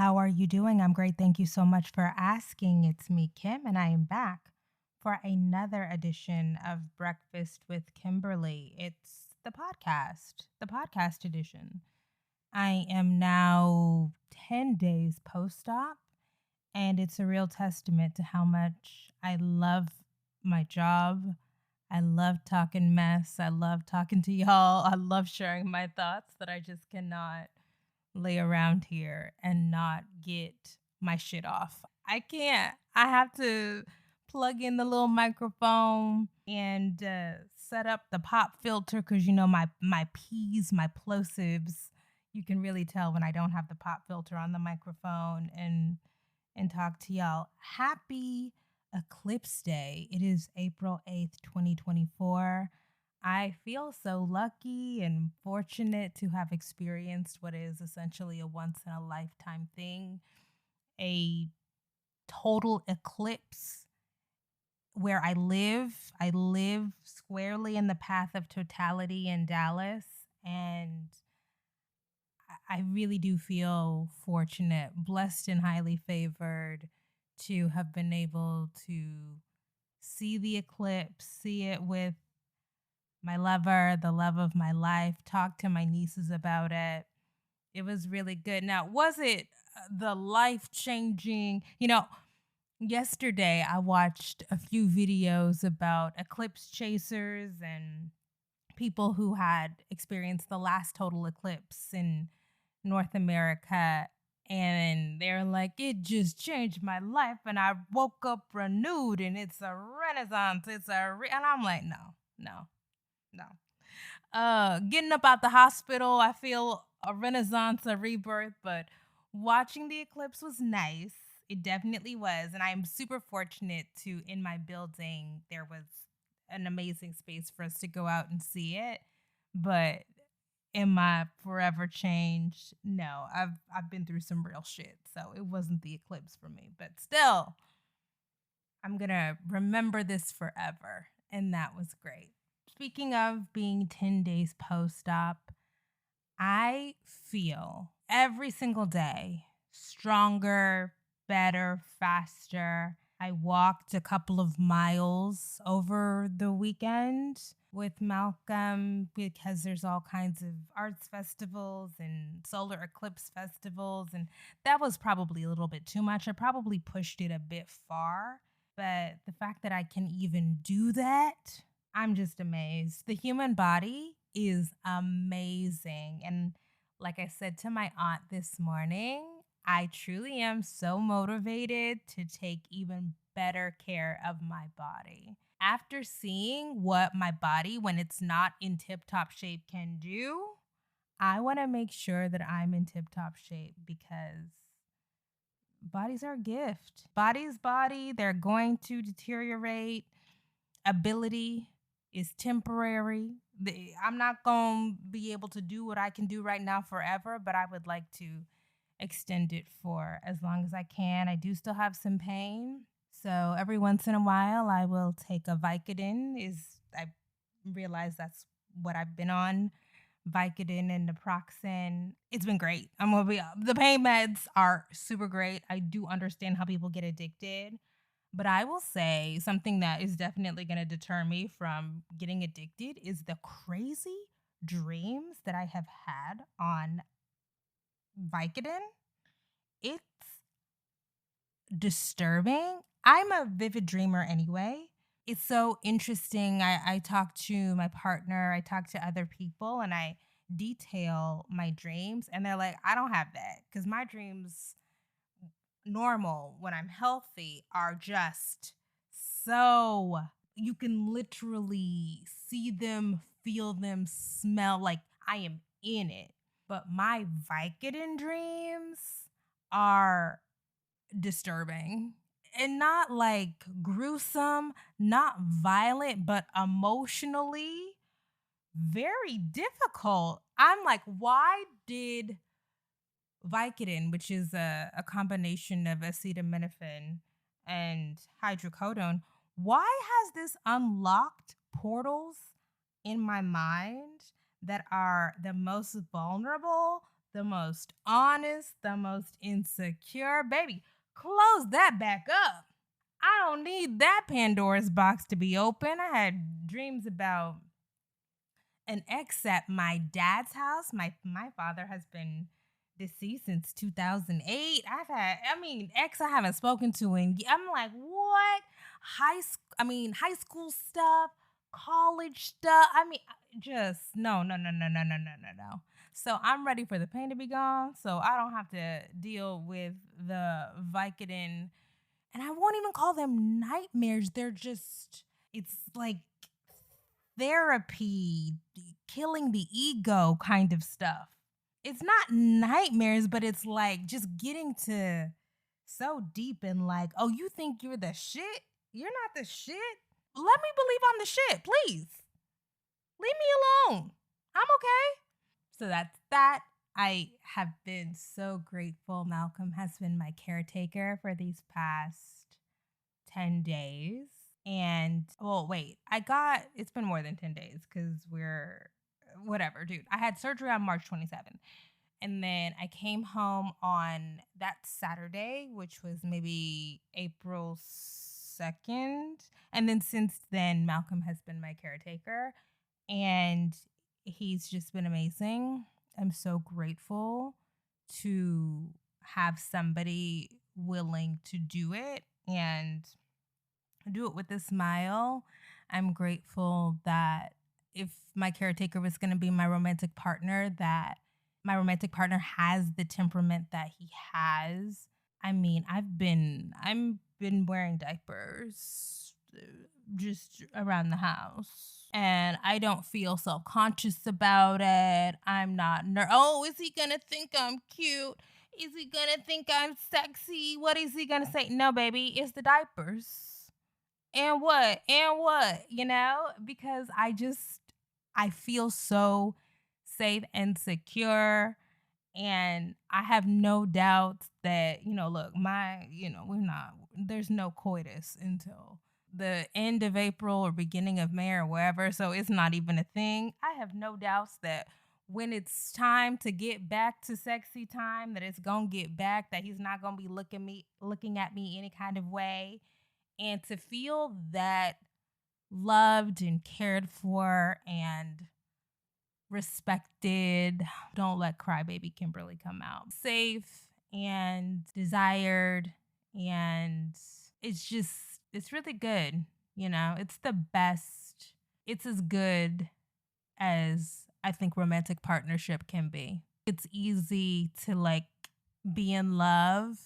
How are you doing? I'm great. Thank you so much for asking. It's me, Kim, and I am back for another edition of Breakfast with Kimberly. It's the podcast edition. I am now 10 days post op, and it's a real testament to how much I love my job. I love talking mess. I love talking to y'all. I love sharing my thoughts that I just cannot lay around here and not get my shit off. I can't. I have to plug in the little microphone and set up the pop filter because my P's, my plosives. You can really tell when I don't have the pop filter on the microphone and talk to y'all. Happy Eclipse Day. It is April 8th, 2024. I feel so lucky and fortunate to have experienced what is essentially a once in a lifetime thing, a total eclipse where I live. I live squarely in the path of totality in Dallas, and I really do feel fortunate, blessed, and highly favored to have been able to see the eclipse, see it with my lover, the love of my life, talk to my nieces about it. It was really good. Now, was it the life changing? Yesterday I watched a few videos about eclipse chasers and people who had experienced the last total eclipse in North America. And they're like, it just changed my life. And I woke up renewed and it's a renaissance. And I'm like, no, no, no. Getting up out the hospital, I feel a renaissance, a rebirth, but watching the eclipse was nice. It definitely was. And I'm super fortunate to, in my building, there was an amazing space for us to go out and see it. But am I forever changed? No, I've been through some real shit. So it wasn't the eclipse for me. But still, I'm gonna remember this forever. And that was great. Speaking of being 10 days post op, I feel every single day stronger, better, faster. I walked a couple of miles over the weekend with Malcolm because there's all kinds of arts festivals and solar eclipse festivals. And that was probably a little bit too much. I probably pushed it a bit far. But the fact that I can even do that, I'm just amazed. The human body is amazing. And like I said to my aunt this morning, I truly am so motivated to take even better care of my body. After seeing what my body, when it's not in tip top shape, can do, I want to make sure that I'm in tip top shape because bodies are a gift. Body's body, they're going to deteriorate. Ability is temporary. I'm not going to be able to do what I can do right now forever, but I would like to extend it for as long as I can. I do still have some pain. So every once in a while, I will take a Vicodin. I realize that's what I've been on. Vicodin and naproxen. It's been great. I'm gonna be the pain meds are super great. I do understand how people get addicted, but I will say something that is definitely gonna deter me from getting addicted is the crazy dreams that I have had on Vicodin. It's disturbing. I'm a vivid dreamer anyway. It's so interesting. I talk to my partner, I talk to other people, and I detail my dreams. And they're like, I don't have that because my dreams, normal when I'm healthy, are just so you can literally see them, feel them, smell like I am in it. But my Vicodin dreams are disturbing and not like gruesome, not violent, but emotionally very difficult. I'm like, why did Vicodin, which is a combination of acetaminophen and hydrocodone, why has this unlocked portals in my mind that are the most vulnerable, the most honest, the most insecure. Baby, close that back up. I don't need that Pandora's box to be open. I had dreams about an ex at my dad's house. My father has been deceased since 2008. Ex I haven't spoken to I'm like, what? High school stuff, college stuff. Just no, no, no, no, no, no, no, no, no. So I'm ready for the pain to be gone, so I don't have to deal with the Vicodin, and I won't even call them nightmares. It's like therapy, killing the ego kind of stuff. It's not nightmares, but it's like just getting to so deep in like, oh, you think you're the shit? You're not the shit. Let me believe I'm the shit, please. Leave me alone. I'm okay. So that's that. I have been so grateful. Malcolm has been my caretaker for these past 10 days. And it's been more than 10 days because we're whatever, dude. I had surgery on March 27th. And then I came home on that Saturday, which was maybe April 2nd. And then since then, Malcolm has been my caretaker. And he's just been amazing. I'm so grateful to have somebody willing to do it and do it with a smile. I'm grateful that if my caretaker was going to be my romantic partner, that my romantic partner has the temperament that he has. I've been wearing diapers just around the house, and I don't feel self-conscious about it. I'm not oh, is he going to think I'm cute? Is he going to think I'm sexy? What is he going to say? No, baby, it's the diapers. And what? And what? Because I feel so safe and secure. And I have no doubts that, look, there's no coitus until the end of April or beginning of May or wherever. So it's not even a thing. I have no doubts that when it's time to get back to sexy time, that it's going to get back, that he's not going to be looking at me any kind of way. And to feel that loved and cared for and respected. Don't let crybaby Kimberly come out. Safe and desired. And it's really good. It's the best. It's as good as I think romantic partnership can be. It's easy to like be in love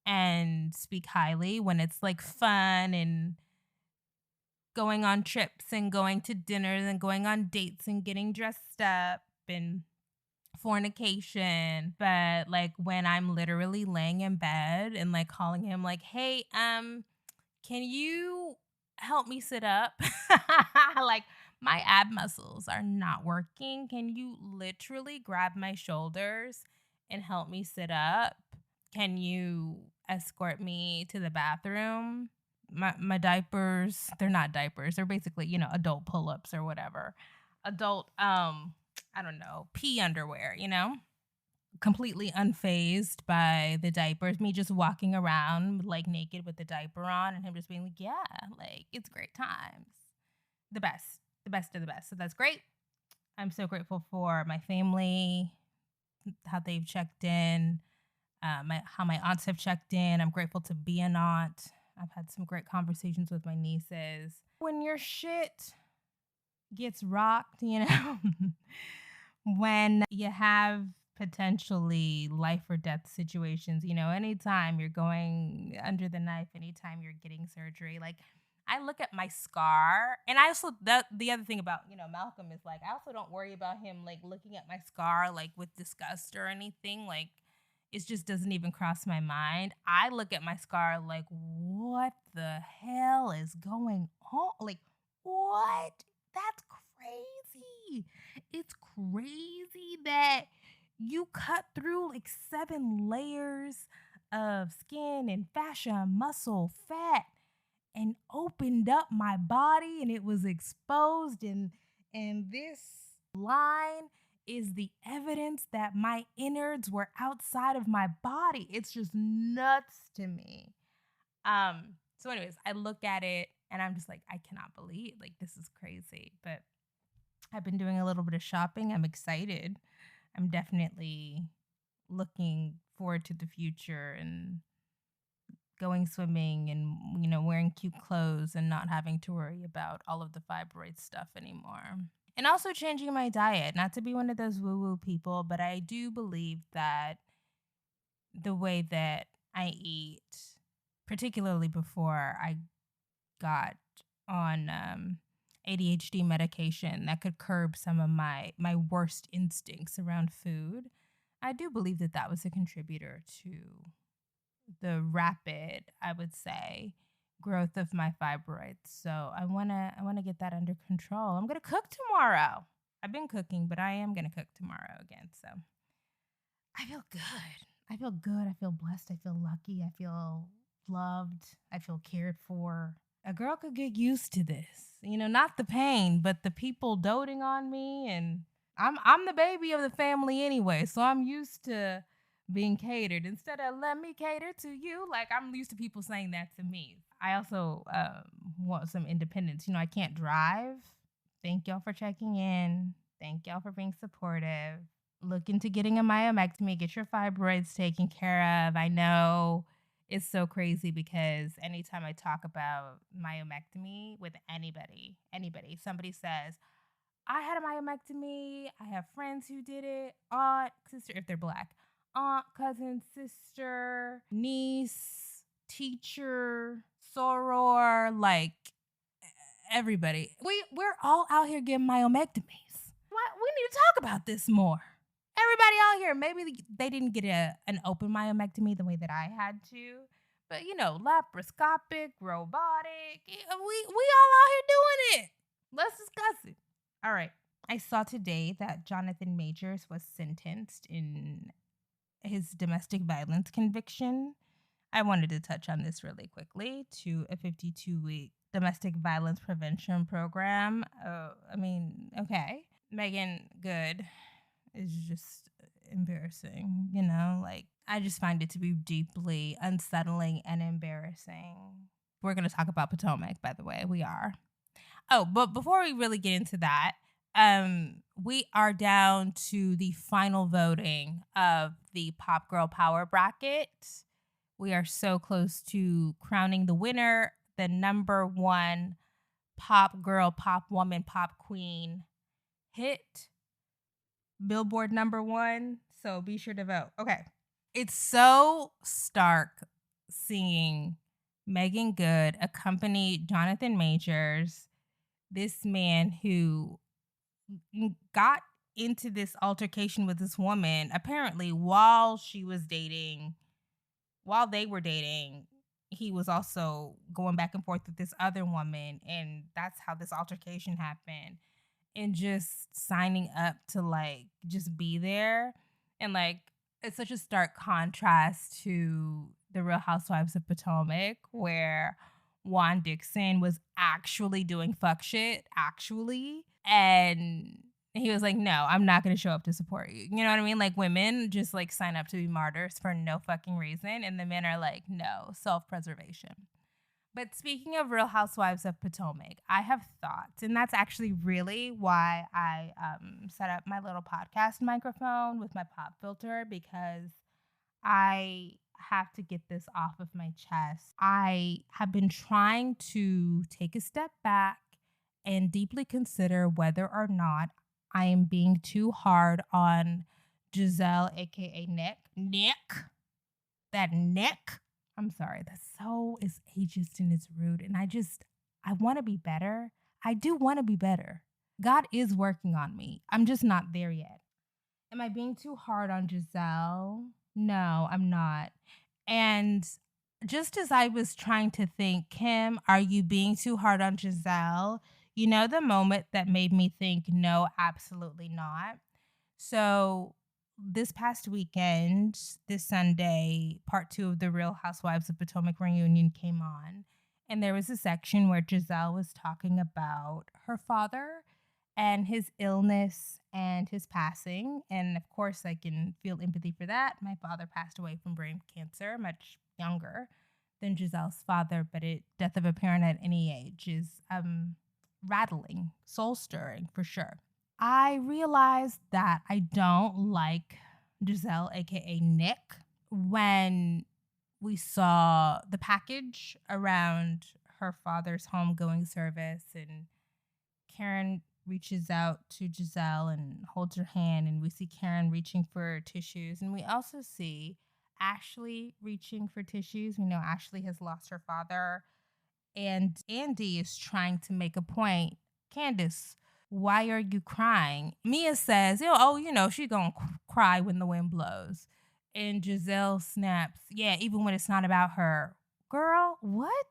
and speak highly when it's like fun and going on trips and going to dinners and going on dates and getting dressed up and fornication. But like when I'm literally laying in bed and like calling him like, hey, can you help me sit up? Like my ab muscles are not working. Can you literally grab my shoulders and help me sit up? Can you escort me to the bathroom? My diapers, they're not diapers. They're basically, adult pull-ups or whatever. Adult, I don't know, pee underwear, completely unfazed by the diapers. Me just walking around like naked with the diaper on and him just being like, yeah, like it's great times. The best of the best. So that's great. I'm so grateful for my family, how they've checked in, how my aunts have checked in. I'm grateful to be an aunt. I've had some great conversations with my nieces. When your shit gets rocked, when you have potentially life or death situations, anytime you're going under the knife, anytime you're getting surgery, like I look at my scar, and I also, the other thing about, Malcolm is like, I also don't worry about him like looking at my scar like with disgust or anything. Like it just doesn't even cross my mind. I look at my scar like, what the hell is going on? Like, what? That's crazy. It's crazy that you cut through like 7 layers of skin and fascia, muscle, fat, and opened up my body, and it was exposed, and this line is the evidence that my innards were outside of my body. It's just nuts to me. So anyways, I look at it and I'm just like, I cannot believe, like, this is crazy. But I've been doing a little bit of shopping. I'm excited. I'm definitely looking forward to the future and going swimming and, wearing cute clothes and not having to worry about all of the fibroid stuff anymore. And also changing my diet, not to be one of those woo woo people, but I do believe that the way that I eat, particularly before I got on ADHD medication that could curb some of my worst instincts around food, I do believe that that was a contributor to the rapid, I would say, growth of my fibroids. So I wanna get that under control. I'm gonna cook tomorrow. I've been cooking, but I am gonna cook tomorrow again. So I feel good. I feel good. I feel blessed. I feel lucky. I feel loved. I feel cared for. A girl could get used to this. Not the pain, but the people doting on me, and I'm the baby of the family anyway, so I'm used to being catered instead of let me cater to you. Like, I'm used to people saying that to me. I also want some independence. I can't drive. Thank y'all for checking in. Thank y'all for being supportive. Look into getting a myomectomy. Get your fibroids taken care of. I know it's so crazy because anytime I talk about myomectomy with anybody, somebody says, I had a myomectomy. I have friends who did it. Aunt, sister, if they're black. Aunt, cousin, sister, niece, teacher, soror, like everybody. We're all out here getting myomectomies. We need to talk about this more. Everybody out here, maybe they didn't get an open myomectomy the way that I had to, but laparoscopic, robotic. We all out here doing it. Let's discuss it. All right. I saw today that Jonathan Majors was sentenced in his domestic violence conviction. I wanted to touch on this really quickly to a 52-week domestic violence prevention program. Okay. Megan Good is just embarrassing, like, I just find it to be deeply unsettling and embarrassing. We're going to talk about Potomac, by the way. We are. Oh, but before we really get into that, we are down to the final voting of the Pop Girl Power Bracket. We are so close to crowning the winner, the number one pop girl, pop woman, pop queen hit, Billboard number one. So be sure to vote. Okay. It's so stark seeing Megan Good accompany Jonathan Majors, this man who got into this altercation with this woman, apparently while they were dating, he was also going back and forth with this other woman, and that's how this altercation happened. And just signing up to, like, just be there. And, like, it's such a stark contrast to the Real Housewives of Potomac, where Robyn Dixon was actually doing fuck shit, and he was like, no, I'm not going to show up to support you. You know what I mean? Like, women just, like, sign up to be martyrs for no fucking reason, and the men are like, no, self-preservation. But speaking of Real Housewives of Potomac, I have thoughts, and that's actually really why I set up my little podcast microphone with my pop filter, because I have to get this off of my chest. I have been trying to take a step back and deeply consider whether or not I am being too hard on Gizelle, aka Nick. That Nick. I'm sorry, that so is ageist and it's rude. And I want to be better. I do want to be better. God is working on me. I'm just not there yet. Am I being too hard on Gizelle? No, I'm not. And just as I was trying to think, Kim, are you being too hard on Gizelle? The moment that made me think, no, absolutely not. So this past weekend, this Sunday, part 2 of the Real Housewives of Potomac reunion came on. And there was a section where Gizelle was talking about her father and his illness and his passing. And of course, I can feel empathy for that. My father passed away from brain cancer much younger than Giselle's father, but death of a parent at any age is rattling, soul stirring for sure. I realized that I don't like Gizelle, aka Nick, when we saw the package around her father's homegoing service, and Karen reaches out to Gizelle and holds her hand, and we see Karen reaching for tissues, and we also see Ashley reaching for tissues. We know Ashley has lost her father, and Andy is trying to make a point. Candace, why are you crying? Mia says, she gonna cry when the wind blows. And Gizelle snaps, yeah, even when it's not about her. Girl, what?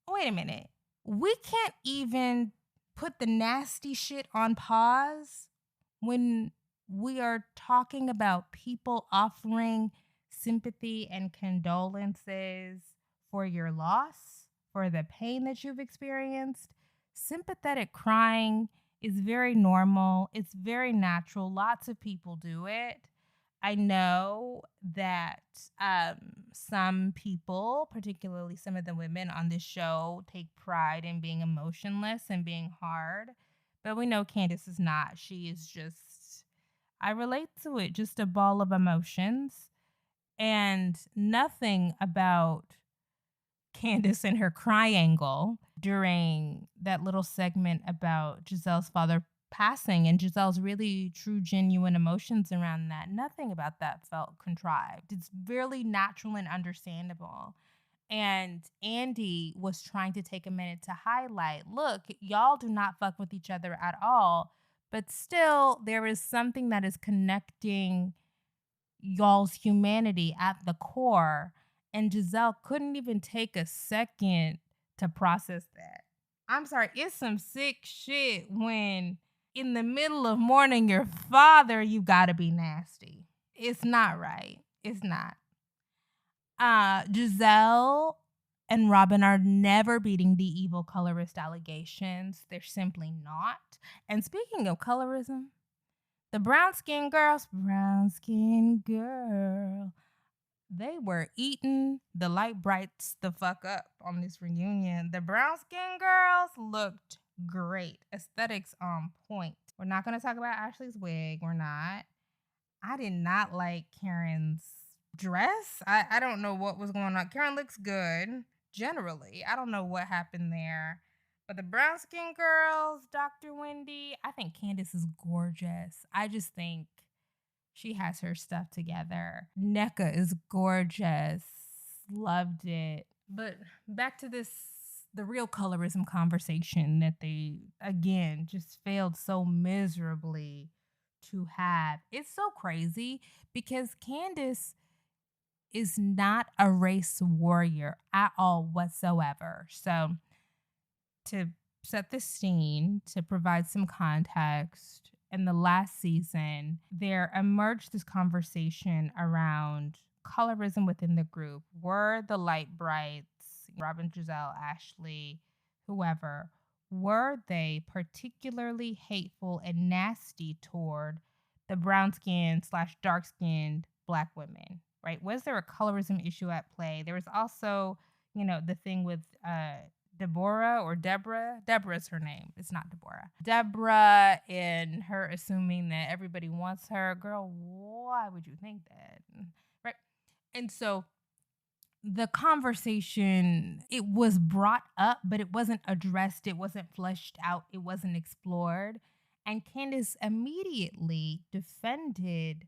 Wait a minute. We can't even put the nasty shit on pause when we are talking about people offering sympathy and condolences for your loss, for the pain that you've experienced. Sympathetic crying is very normal, it's very natural. Lots of people do it. I know that some people, particularly some of the women on this show, take pride in being emotionless and being hard. But we know Candace is not. She is just, I relate to it, just a ball of emotions. And nothing about Candace and her cry angle during that little segment about Giselle's father passing and Giselle's really true, genuine emotions around that. Nothing about that felt contrived. It's really natural and understandable. And Andy was trying to take a minute to highlight, look, y'all do not fuck with each other at all. But still, there is something that is connecting y'all's humanity at the core. And Gizelle couldn't even take a second to process that. I'm sorry, it's some sick shit when in the middle of mourning your father, you gotta be nasty. It's not right. It's not. Gizelle and Robyn are never beating the evil colorist allegations. They're simply not. And speaking of colorism, the brown skin girl, they were eating the light brights the fuck up on this reunion. The brown skin girls looked great. Aesthetics on point. We're not going to talk about Ashley's wig. We're not. I did not like Karen's dress. I don't know what was going on. Karen looks good generally. I don't know what happened there. But the brown skin girls, Dr. Wendy, I think Candace is gorgeous. I just think she has her stuff together. NECA is gorgeous. Loved it. But back to the real colorism conversation that they, again, just failed so miserably to have. It's so crazy because Candace is not a race warrior at all whatsoever. So, to set the scene, to provide some context, in the last season, there emerged this conversation around colorism within the group. Were the light brights, Robyn, Gizelle, Ashley, whoever, were they particularly hateful and nasty toward the brown skinned / dark skinned Black women? Right? Was there a colorism issue at play? There was also, the thing with Deborah or Deborah. Deborah's her name. It's not Deborah. Deborah and her assuming that everybody wants her. Girl, why would you think that? Right? And so the conversation, it was brought up, but it wasn't addressed. It wasn't fleshed out. It wasn't explored. And Candace immediately defended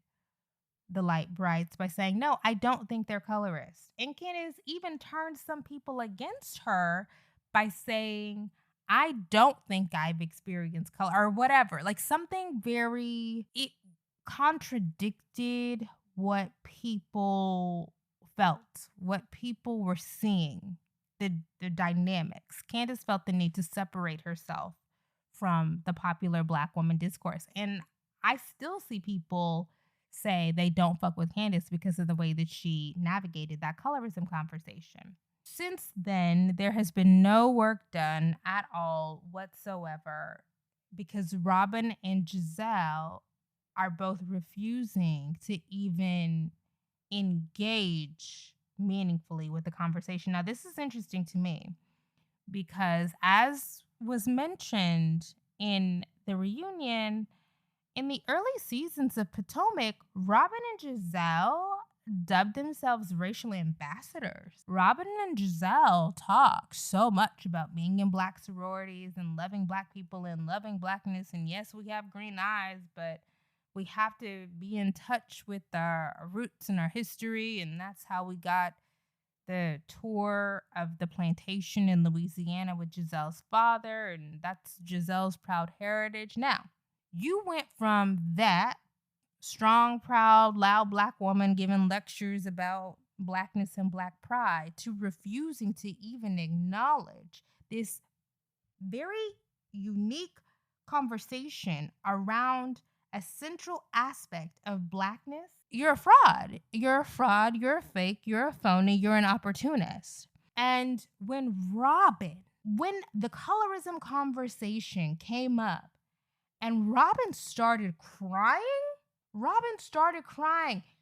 the light brights by saying, no, I don't think they're colorists. And Candace even turned some people against her by saying, I don't think I've experienced color or whatever. Like something it contradicted what people felt, what people were seeing, the dynamics. Candace felt the need to separate herself from the popular Black woman discourse. And I still see people say they don't fuck with Candace because of the way that she navigated that colorism conversation. Since then, there has been no work done at all whatsoever because Robyn and Gizelle are both refusing to even engage meaningfully with the conversation. Now, this is interesting to me because, as was mentioned in the reunion, in the early seasons of Potomac, Robyn and Gizelle dubbed themselves racial ambassadors. Robyn and Gizelle talk so much about being in Black sororities and loving Black people and loving Blackness. And yes, we have green eyes, but we have to be in touch with our roots and our history. And that's how we got the tour of the plantation in Louisiana with Gizelle's father. And that's Gizelle's proud heritage. Now, you went from that strong, proud, loud Black woman giving lectures about Blackness and Black pride to refusing to even acknowledge this very unique conversation around a central aspect of Blackness. You're a fraud. You're a fraud. You're a fake. You're a phony. You're an opportunist. And when the colorism conversation came up, and Robyn started crying.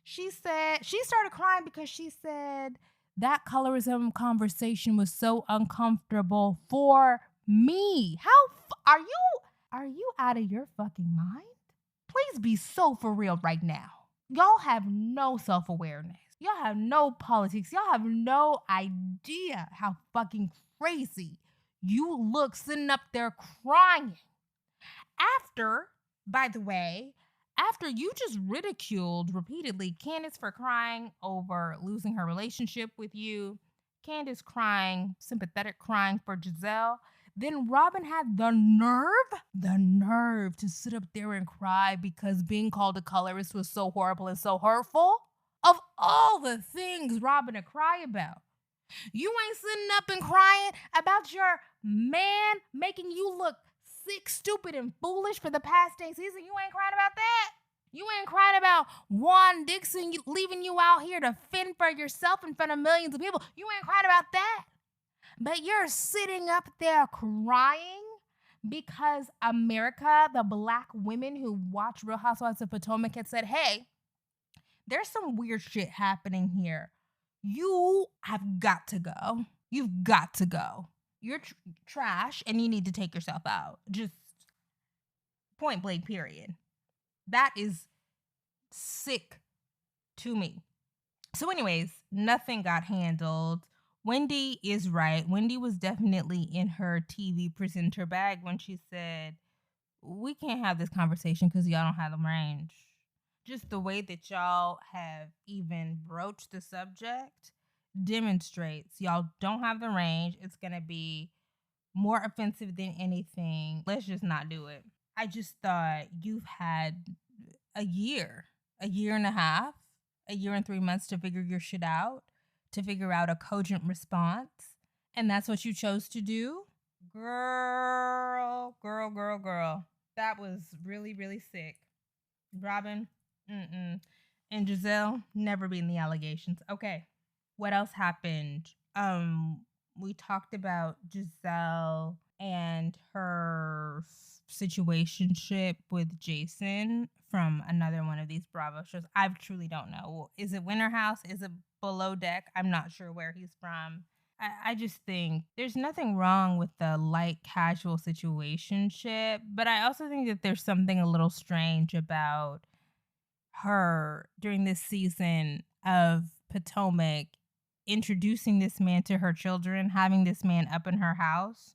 She started crying because she said that colorism conversation was so uncomfortable for me. Are you out of your fucking mind? Please be so for real right now. Y'all have no self-awareness. Y'all have no politics. Y'all have no idea how fucking crazy you look sitting up there crying. By the way, after you just ridiculed repeatedly Candace for crying over losing her relationship with you, Candace crying, sympathetic crying for Gizelle, then Robyn had the nerve to sit up there and cry because being called a colorist was so horrible and so hurtful. Of all the things Robyn to cry about, you ain't sitting up and crying about your man making you look sick, stupid, and foolish for the past 10 seasons. You ain't crying about that. You ain't crying about Robyn Dixon leaving you out here to fend for yourself in front of millions of people. You ain't crying about that. But you're sitting up there crying because America, the Black women who watch Real Housewives of Potomac, had said, hey, there's some weird shit happening here. You have got to go. You've got to go. You're trash and you need to take yourself out. Just point blank, period. That is sick to me. So anyways, nothing got handled. Wendy is right. Wendy was definitely in her TV presenter bag when she said, we can't have this conversation because y'all don't have the range. Just the way that y'all have even broached the subject demonstrates y'all don't have the range. It's going to be more offensive than anything. Let's just not do it. I just thought you've had a year and a half, a year and 3 months to figure your shit out, to figure out a cogent response. And that's what you chose to do? Girl. That was really, really sick. Robyn, and Gizelle, never beating the allegations. Okay. What else happened? We talked about Gizelle and her situationship with Jason from another one of these Bravo shows. I truly don't know. Is it Winter House? Is it Below Deck? I'm not sure where he's from. I just think there's nothing wrong with the light casual situationship, but I also think that there's something a little strange about her during this season of Potomac introducing this man to her children, having this man up in her house,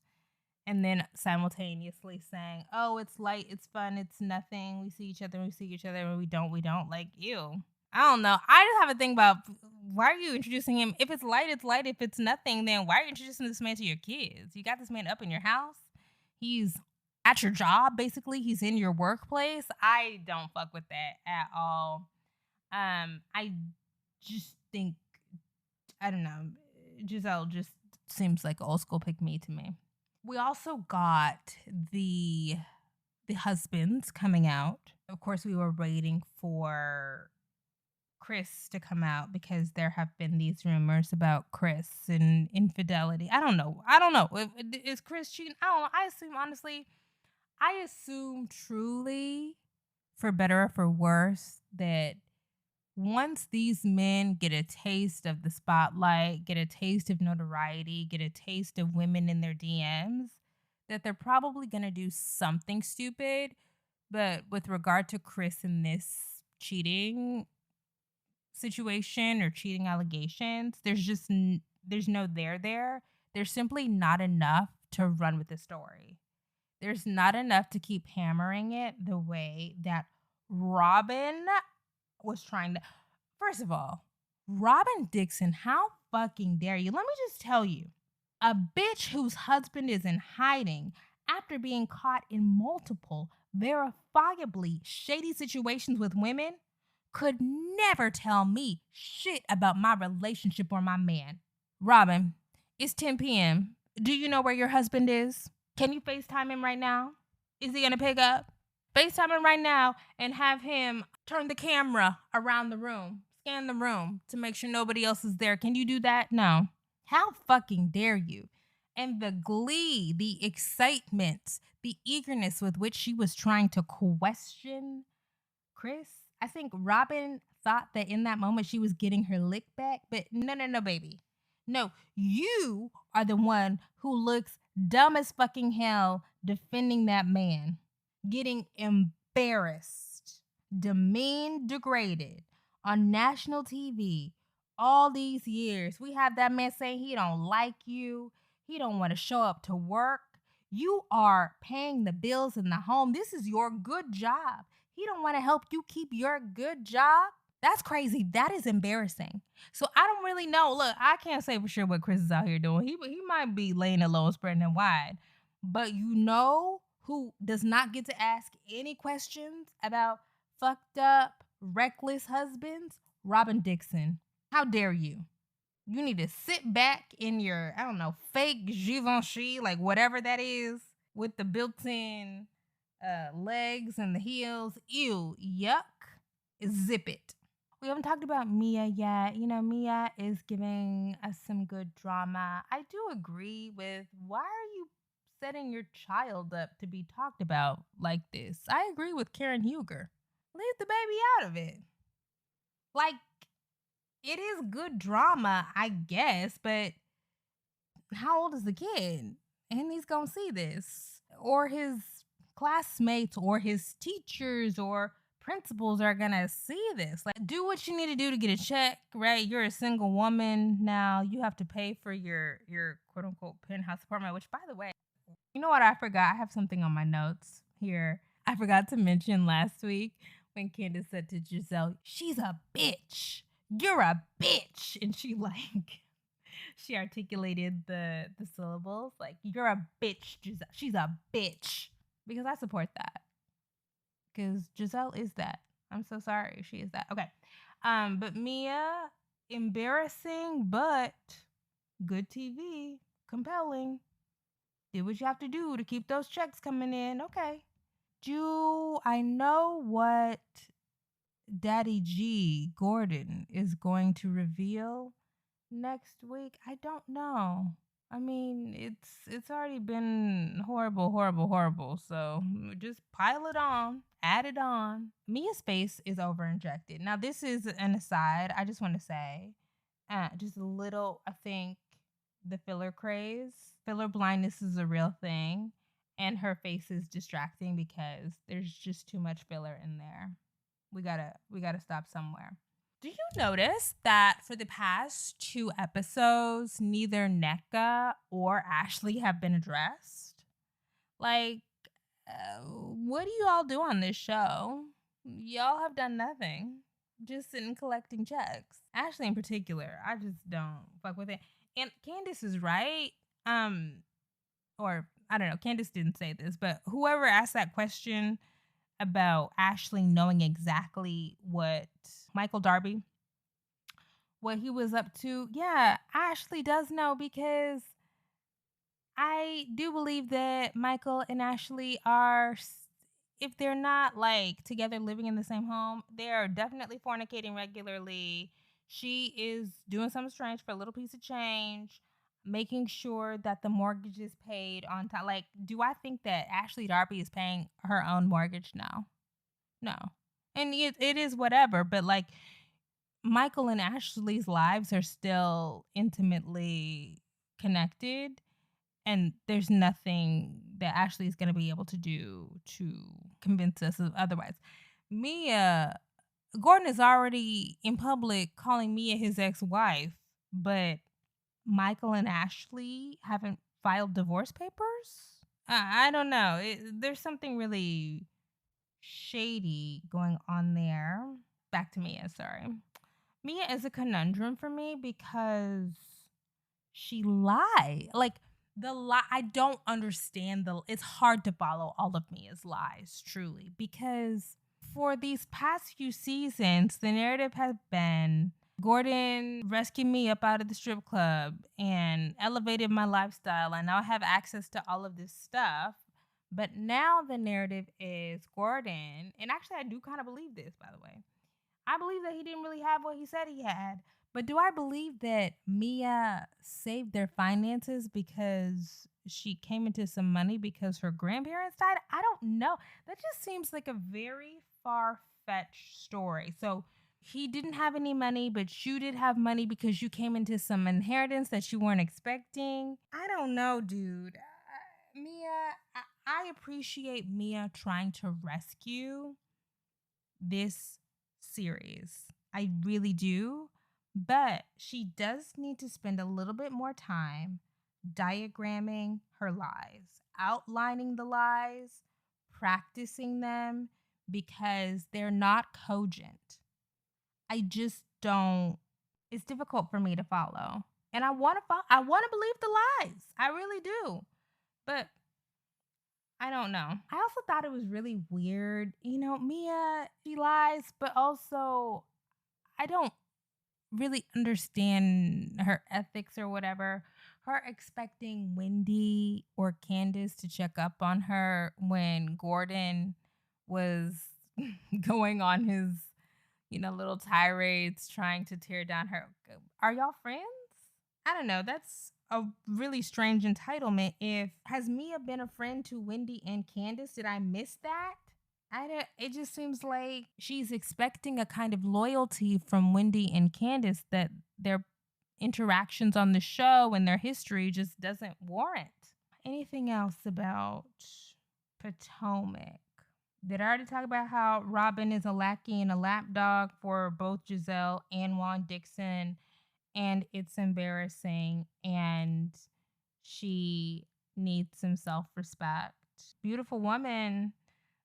and then simultaneously saying, oh, it's light, it's fun, it's nothing. We see each other, when we don't. Like, ew. I don't know. I just have a thing about, why are you introducing him? If it's light, it's light. If it's nothing, then why are you introducing this man to your kids? You got this man up in your house. He's at your job, basically. He's in your workplace. I don't fuck with that at all. I just think, I don't know, Gizelle just seems like old school pick me to me. We also got the husbands coming out. Of course, we were waiting for Chris to come out because there have been these rumors about Chris and infidelity. I don't know. Is Chris cheating? I don't know. I assume, honestly, I assume truly, for better or for worse, that once these men get a taste of the spotlight, get a taste of notoriety, get a taste of women in their DMs, that they're probably going to do something stupid. But with regard to Chris and this cheating situation or cheating allegations, there's no there. There's simply not enough to run with the story. There's not enough to keep hammering it the way that Robyn was trying to. First of all, Robyn Dixon, how fucking dare you? Let me just tell you, a bitch whose husband is in hiding after being caught in multiple, verifiably shady situations with women could never tell me shit about my relationship or my man. Robyn, it's 10 p.m. Do you know where your husband is? Can you FaceTime him right now? Is he gonna pick up? FaceTime him right now and have him turn the camera around the room, scan the room to make sure nobody else is there. Can you do that? No. How fucking dare you? And the glee, the excitement, the eagerness with which she was trying to question Chris. I think Robyn thought that in that moment she was getting her lick back, but no, baby. No, you are the one who looks dumb as fucking hell defending that man, getting embarrassed, demeaned, degraded on national TV all these years. We have that man saying he don't like you, he don't want to show up to work. You are paying the bills in the home. This is your good job. He don't want to help you keep your good job. That's crazy. That is embarrassing. So I don't really know. Look, I can't say for sure what Chris is out here doing. He might be laying it low, spreading it wide. But you know who does not get to ask any questions about fucked up, reckless husbands? Robyn Dixon. How dare you? You need to sit back in your, I don't know, fake Givenchy, like whatever that is, with the built-in legs and the heels. Ew, yuck. Zip it. We haven't talked about Mia yet. You know, Mia is giving us some good drama. I do agree with, why are you setting your child up to be talked about like this? I agree with Karen Huger. Leave the baby out of it. Like, it is good drama, I guess, but how old is the kid? And he's gonna see this. Or his classmates or his teachers or principals are gonna see this. Like, do what you need to do to get a check, right? You're a single woman now. You have to pay for your quote unquote penthouse apartment, which, by the way, you know what I forgot? I have something on my notes here. I forgot to mention last week when Candace said to Gizelle, she's a bitch. You're a bitch. And she like she articulated the syllables like, you're a bitch, Gizelle. She's a bitch. Because I support that. Because Gizelle is that. I'm so sorry. She is that. Okay. But Mia, embarrassing, but good TV. Compelling. Do what you have to do to keep those checks coming in. Okay. Do I know what Daddy G Gordon is going to reveal next week? I don't know. I mean, it's already been horrible. So just pile it on, add it on. Mia's face is over injected. Now, this is an aside. I just want to say, just a little. I think the filler craze, filler blindness is a real thing, and her face is distracting because there's just too much filler in there. We gotta stop somewhere. Do you notice that for the past 2 episodes, neither Nneka or Ashley have been addressed? Like, what do you all do on this show? Y'all have done nothing. Just sitting collecting checks. Ashley in particular, I just don't fuck with it. And Candace is right. Or I don't know, Candace didn't say this, but whoever asked that question about Ashley knowing exactly what Michael Darby, what he was up to. Yeah, Ashley does know, because I do believe that Michael and Ashley are, if they're not like together living in the same home, they are definitely fornicating regularly. She is doing something strange for a little piece of change. making sure that the mortgage is paid on time. Like, do I think that Ashley Darby is paying her own mortgage now? No. And it is whatever, but like Michael and Ashley's lives are still intimately connected, and there's nothing that Ashley is going to be able to do to convince us of otherwise. Mia, Gordon is already in public calling Mia his ex-wife, but Michael and Ashley haven't filed divorce papers? I don't know. There's something really shady going on there. Back to Mia, sorry. Mia is a conundrum for me because she lied. Like the lie, I don't understand it's hard to follow all of Mia's lies, truly, because for these past few seasons, the narrative has been Gordon rescued me up out of the strip club and elevated my lifestyle, and now I have access to all of this stuff. But now the narrative is Gordon, and actually, I do kind of believe this, by the way. I believe that he didn't really have what he said he had. But do I believe that Mia saved their finances because she came into some money because her grandparents died? I don't know. That just seems like a very far fetched story. So he didn't have any money, but you did have money because you came into some inheritance that you weren't expecting. I don't know, dude. Mia, I appreciate Mia trying to rescue this series. I really do. But she does need to spend a little bit more time diagramming her lies, outlining the lies, practicing them because they're not cogent. I just don't, it's difficult for me to follow. And I want to believe the lies. I really do. But I don't know. I also thought it was really weird. Mia, she lies, but also I don't really understand her ethics or whatever. Her expecting Wendy or Candace to check up on her when Gordon was going on his, little tirades trying to tear down her. Are y'all friends? I don't know. That's a really strange entitlement. If has Mia been a friend to Wendy and Candace? Did I miss that? I don't, it just seems like she's expecting a kind of loyalty from Wendy and Candace that their interactions on the show and their history just doesn't warrant. Anything else about Potomac? Did I already talk about how Robyn is a lackey and a lapdog for both Gizelle and Juan Dixon? And it's embarrassing, and she needs some self respect. Beautiful woman,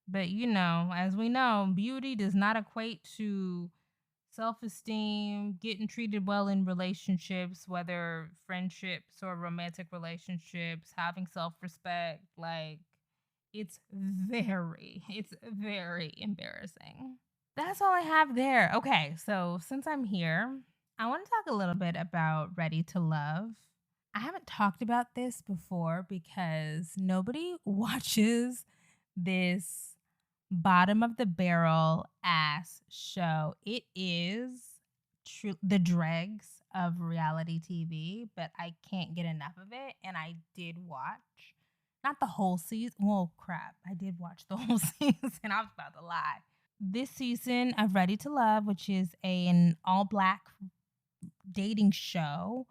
but as we know, beauty does not equate to self esteem, getting treated well in relationships, whether friendships or romantic relationships, having self respect. Like, it's very embarrassing. That's all I have there. Okay, so since I'm here, I want to talk a little bit about Ready to Love. I haven't talked about this before because nobody watches this bottom of the barrel ass show. It is the dregs of reality TV, but I can't get enough of it. And I did watch, not the whole season. Well, crap, I did watch the whole season. I was about to lie. This season of Ready to Love, which is an all black dating show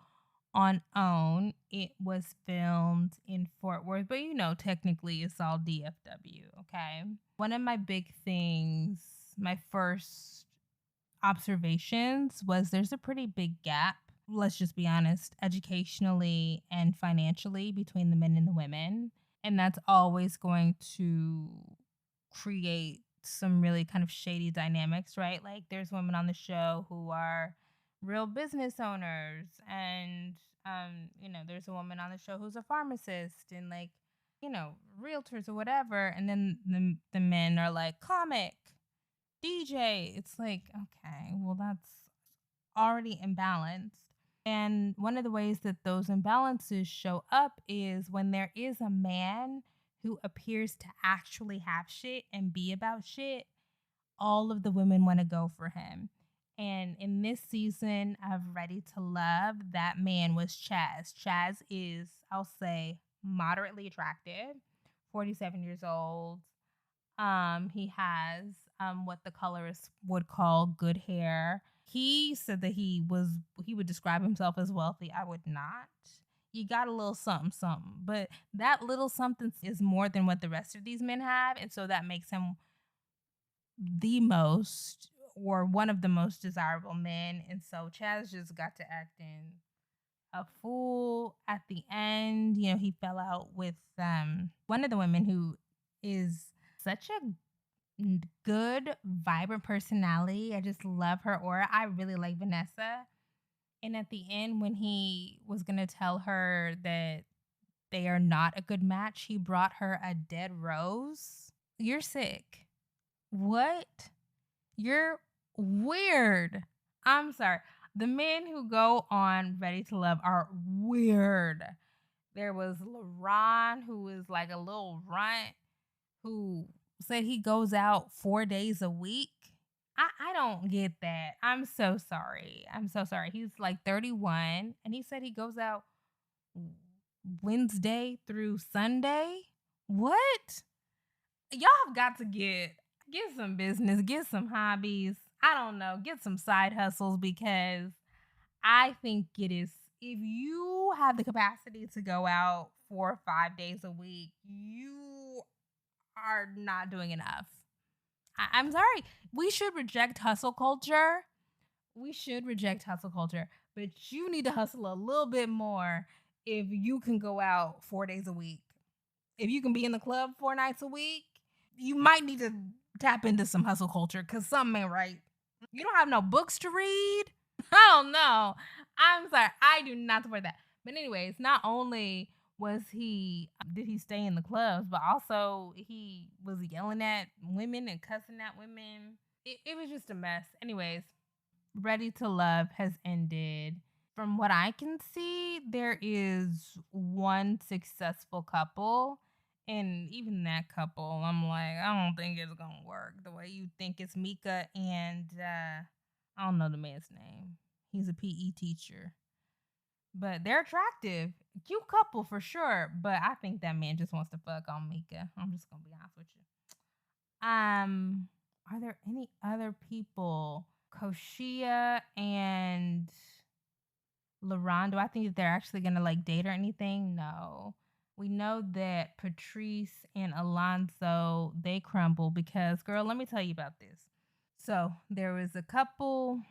on OWN. It was filmed in Fort Worth, but technically it's all DFW, okay? One of my big things, my first observations was there's a pretty big gap, let's just be honest, educationally and financially between the men and the women. And that's always going to create some really kind of shady dynamics, right? Like there's women on the show who are real business owners, and there's a woman on the show who's a pharmacist, and like realtors or whatever, and then the men are like comic, DJ. It's like, okay, well, that's already imbalanced. And one of the ways that those imbalances show up is when there is a man who appears to actually have shit and be about shit, all of the women want to go for him. And in this season of Ready to Love, that man was Chaz. Chaz is, I'll say, moderately attractive, 47 years old. He has what the colorists would call good hair. He said that he would describe himself as wealthy. I would not. You got a little something, something, but that little something is more than what the rest of these men have, and so that makes him the most or one of the most desirable men. And so Chaz just got to acting a fool at the end. You know, he fell out with one of the women who is such a good, vibrant personality. I just love her aura. I really like Vanessa. And at the end, when he was going to tell her that they are not a good match, he brought her a dead rose. You're sick. What? You're weird. I'm sorry. The men who go on Ready to Love are weird. There was LaRon, who is like a little runt, who said he goes out 4 days a week. I don't get that. I'm so sorry. I'm so sorry. He's like 31 and he said he goes out Wednesday through Sunday. What? Y'all have got to get some business, get some hobbies. I don't know, get some side hustles because I think it is if you have the capacity to go out 4 or 5 days a week, you are not doing enough. I'm sorry. We should reject hustle culture. We should reject hustle culture, but you need to hustle a little bit more if you can go out 4 days a week. If you can be in the club 4 nights a week, you might need to tap into some hustle culture because something ain't right. You don't have no books to read. I don't know. I'm sorry. I do not support that. But anyways, not only was he did he stay in the clubs, but also he was yelling at women and cussing at women. It was just a mess. Anyways, Ready to Love has ended. From what I can see, there is one successful couple. And even that couple, I'm like, I don't think it's gonna work the way you think. It's Mika and I don't know the man's name. He's a PE teacher. But they're attractive. Cute couple for sure. But I think that man just wants to fuck on Mika. I'm just gonna be honest with you. Are there any other people? Koshia and LaRon, do I think that they're actually gonna like date or anything? No. We know that Patrice and Alonso they crumble because girl, let me tell you about this. So there was a couple,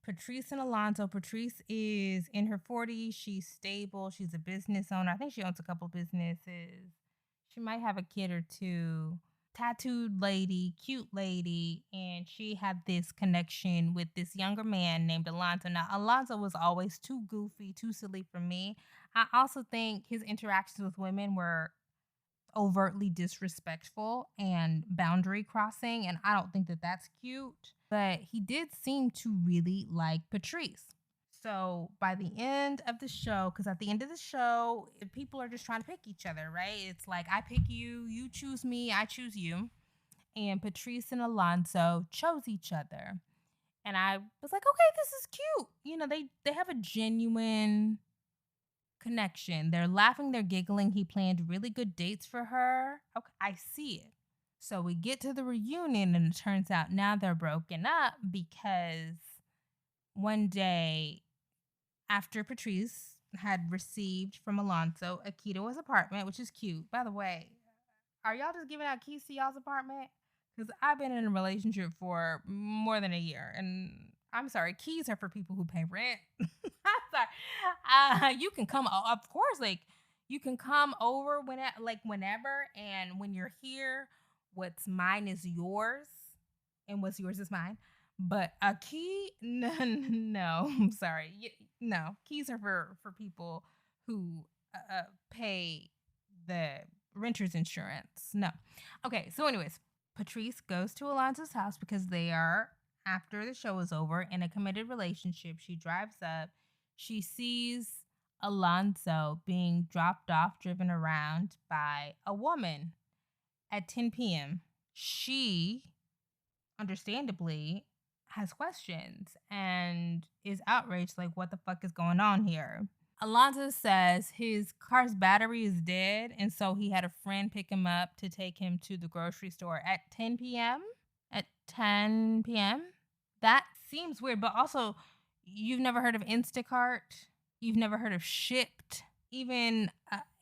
Patrice and Alonso. Patrice is in her 40s. She's stable. She's a business owner. I think she owns a couple businesses. She might have a kid or two. Tattooed lady, cute lady, and she had this connection with this younger man named Alonso. Now, Alonso was always too goofy, too silly for me. I also think his interactions with women were overtly disrespectful and boundary crossing, and I don't think that that's cute. But he did seem to really like Patrice. So by the end of the show, because at the end of the show, people are just trying to pick each other, right? It's like I pick you, you choose me, I choose you. And Patrice and Alonso chose each other. And I was like, okay, this is cute. You know, they have a genuine connection. They're laughing, they're giggling. He planned really good dates for her. Okay, I see it. So we get to the reunion, and it turns out now they're broken up because one day after Patrice had received from Alonso a key to his apartment, which is cute. By the way, are y'all just giving out keys to y'all's apartment? Because I've been in a relationship for more than a year, and I'm sorry, keys are for people who pay rent. I'm sorry. You can come, of course, like you can come over whenever, and when you're here, what's mine is yours, and what's yours is mine. But a key, no, no, I'm sorry, no. Keys are for people who pay the renter's insurance. No. Okay, so anyways, Patrice goes to Alonso's house because they are, after the show is over, in a committed relationship. She drives up. She sees Alonso being dropped off, driven around by a woman at 10 p.m. She, understandably, has questions and is outraged, like, what the fuck is going on here? Alonzo says his car's battery is dead, and so he had a friend pick him up to take him to the grocery store at 10 p.m. At 10 p.m. That seems weird, but also, you've never heard of Instacart? You've never heard of Shipped? Even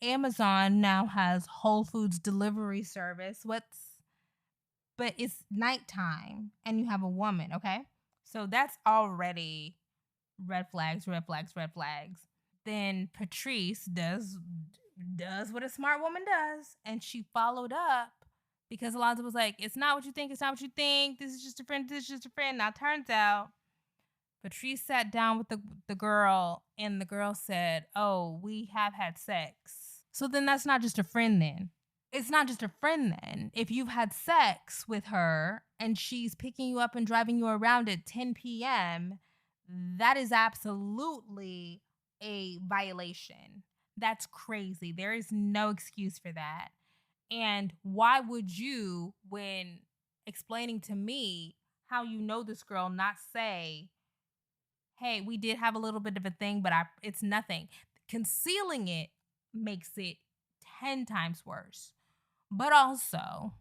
Amazon now has Whole Foods delivery service. But it's nighttime and you have a woman, okay? So that's already red flags, red flags, red flags. Then Patrice does what a smart woman does, and she followed up because Alonzo was like, "It's not what you think. It's not what you think. This is just a friend. This is just a friend." Now turns out Patrice sat down with the girl, and the girl said, "Oh, we have had sex." So then that's not just a friend then. It's not just a friend then. If you've had sex with her and she's picking you up and driving you around at 10 p.m., that is absolutely a violation. That's crazy. There is no excuse for that. And why would you, when explaining to me how you know this girl, not say, "Hey, we did have a little bit of a thing, but it's nothing." Concealing it makes it 10 times worse. But also,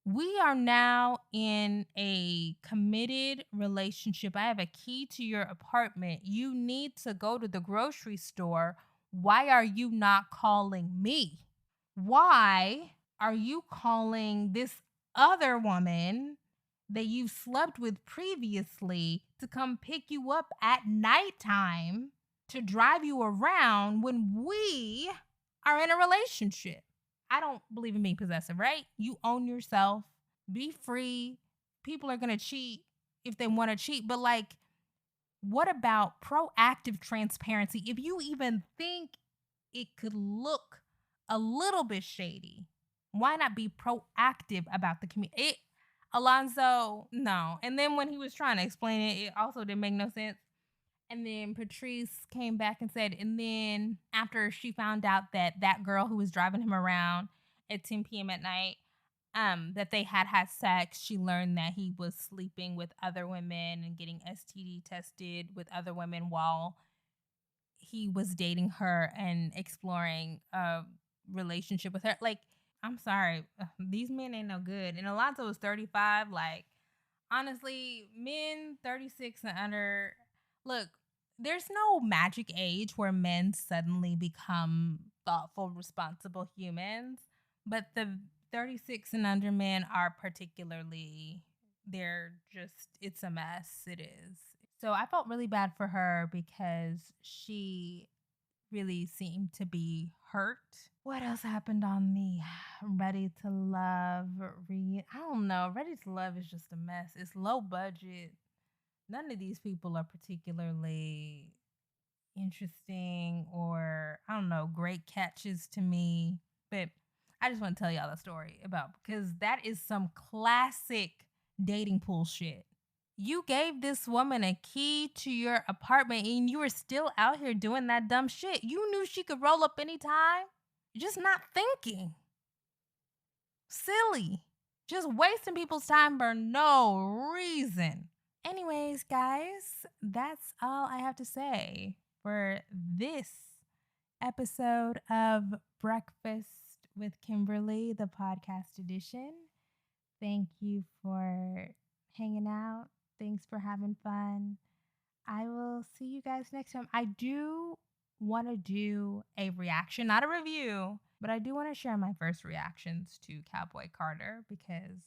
we are now in a committed relationship. I have a key to your apartment. You need to go to the grocery store. Why are you not calling me? Why are you calling this other woman that you slept with previously to come pick you up at nighttime to drive you around when we are in a relationship? I don't believe in being possessive, right? You own yourself, be free. People are going to cheat if they want to cheat, but like, what about proactive transparency? If you even think it could look a little bit shady, why not be proactive about the community? Alonzo, no. And then when he was trying to explain it, it also didn't make no sense. And then Patrice came back and said, and then after she found out that that girl who was driving him around at 10 p.m. at night, that they had sex, she learned that he was sleeping with other women and getting STD tested with other women while he was dating her and exploring a relationship with her. Like, I'm sorry, these men ain't no good. And Alonzo was 35. Like, honestly, men 36 and under, look, there's no magic age where men suddenly become thoughtful, responsible humans, but the 36 and under men are particularly, they're just, it's a mess. It is. So I felt really bad for her because she really seemed to be hurt. What else happened on the Ready to Love I don't know. Ready to Love is just a mess. It's low budget. None of these people are particularly interesting or, I don't know, great catches to me. But I just want to tell y'all the story about, because that is some classic dating pool shit. You gave this woman a key to your apartment and you were still out here doing that dumb shit. You knew she could roll up anytime. You're just not thinking. Silly. Just wasting people's time for no reason. Anyways, guys, that's all I have to say for this episode of Breakfast with Kimberly, the podcast edition. Thank you for hanging out. Thanks for having fun. I will see you guys next time. I do want to do a reaction, not a review, but I do want to share my first reactions to Cowboy Carter because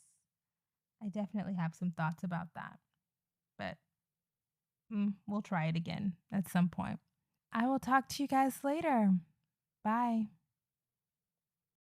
I definitely have some thoughts about that. But we'll try it again at some point. I will talk to you guys later. Bye.